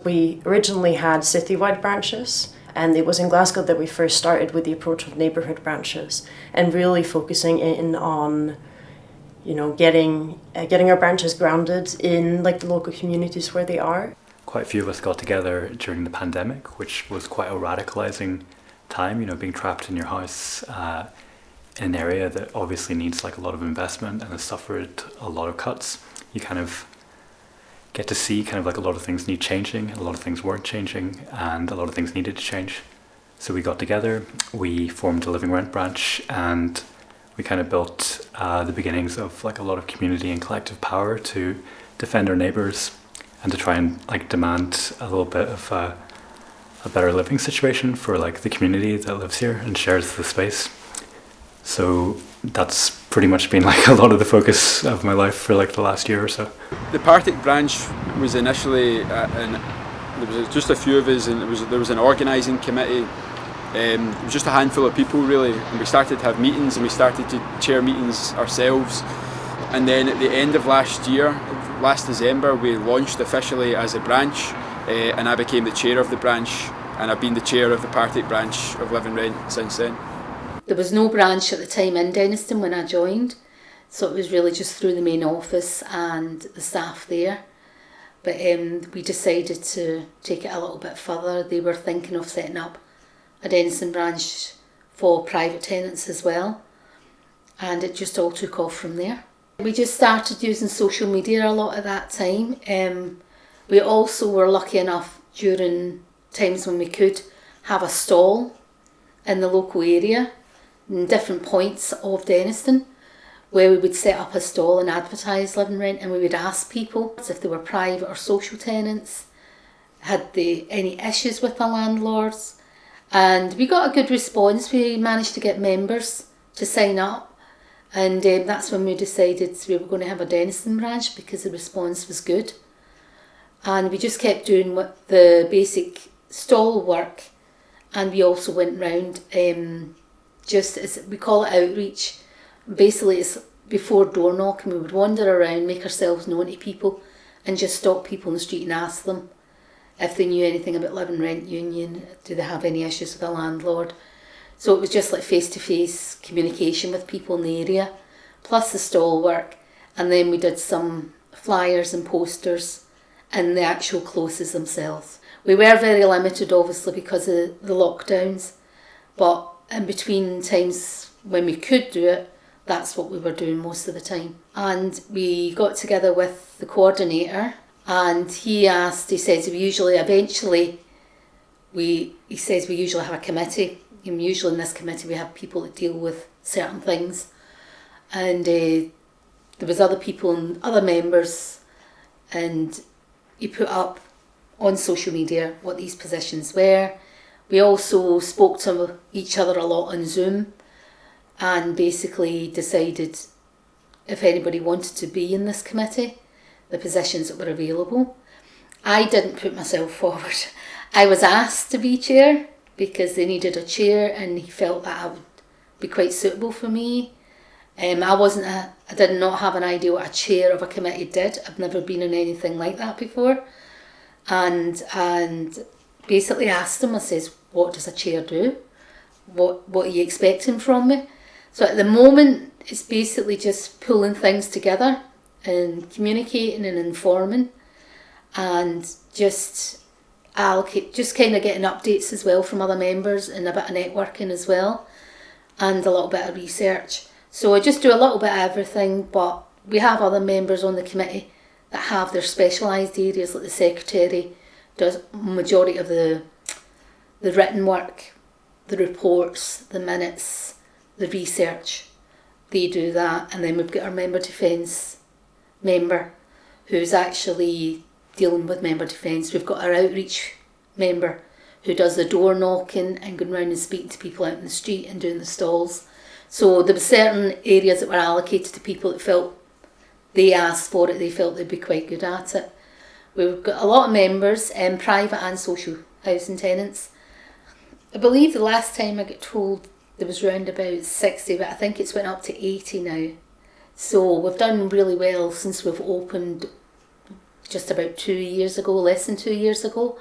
We originally had citywide branches, and it was in Glasgow that we first started with the approach of neighbourhood branches and really focusing in on, getting our branches grounded in like the local communities where they are. Quite a few of us got together during the pandemic, which was quite a radicalising time, being trapped in your house in an area that obviously needs like a lot of investment and has suffered a lot of cuts. You kind of get to see kind of like a lot of things need changing, a lot of things weren't changing, and a lot of things needed to change. So we got together, we formed a living rent branch, and we kind of built the beginnings of like a lot of community and collective power to defend our neighbours and to try and like demand a little bit of a better living situation for like the community that lives here and shares the space. So that's pretty much been like a lot of the focus of my life for like the last year or so. The Partick branch was initially, and there was just a few of us, and there was an organising committee. It was just a handful of people really, and we started to have meetings and we started to chair meetings ourselves. And then at the end of last December, we launched officially as a branch, and I became the chair of the branch, and I've been the chair of the Partick branch of Live and Rent since then. There was no branch at the time in Dennistoun when I joined, so it was really just through the main office and the staff there. But we decided to take it a little bit further. They were thinking of setting up a Dennistoun branch for private tenants as well, and it just all took off from there. We just started using social media a lot at that time. We also were lucky enough during times when we could have a stall in the local area in different points of Dennistoun, where we would set up a stall and advertise Live and Rent, and we would ask people if they were private or social tenants, had they any issues with the landlords, and we got a good response. We managed to get members to sign up, and that's when we decided we were going to have a Dennistoun branch because the response was good. And we just kept doing the basic stall work, and we also went round just as we call it outreach. Basically it's before door knocking. We would wander around, make ourselves known to people, and just stop people in the street and ask them if they knew anything about Live and Rent Union, do they have any issues with the landlord. So it was just like face-to-face communication with people in the area, plus the stall work, and then we did some flyers and posters and the actual closes themselves. We were very limited obviously because of the lockdowns, but in between times when we could do it, that's what we were doing most of the time. And we got together with the coordinator, and he says we usually have a committee, and usually in this committee we have people that deal with certain things, and there was other people and other members, and he put up on social media what these positions were. We also spoke to each other a lot on Zoom and basically decided if anybody wanted to be in this committee, the positions that were available. I didn't put myself forward. I was asked to be chair because they needed a chair, and he felt that I would be quite suitable for me. I did not have an idea what a chair of a committee did. I've never been in anything like that before. And basically asked him, I says, what does a chair do? What are you expecting from me? So at the moment, it's basically just pulling things together and communicating and informing, and just kind of getting updates as well from other members, and a bit of networking as well, and a little bit of research. So I just do a little bit of everything, but we have other members on the committee that have their specialised areas, like the secretary does majority of the written work, the reports, the minutes, the research. They do that, and then we've got our member defence member who's actually dealing with member defence. We've got our outreach member who does the door knocking and going around and speaking to people out in the street and doing the stalls. So there were certain areas that were allocated to people that felt they asked for it, they felt they'd be quite good at it. We've got a lot of members, private and social housing tenants. I believe the last time I got told there was around about 60, but I think it's went up to 80 now. So we've done really well since we've opened just about 2 years ago, less than 2 years ago.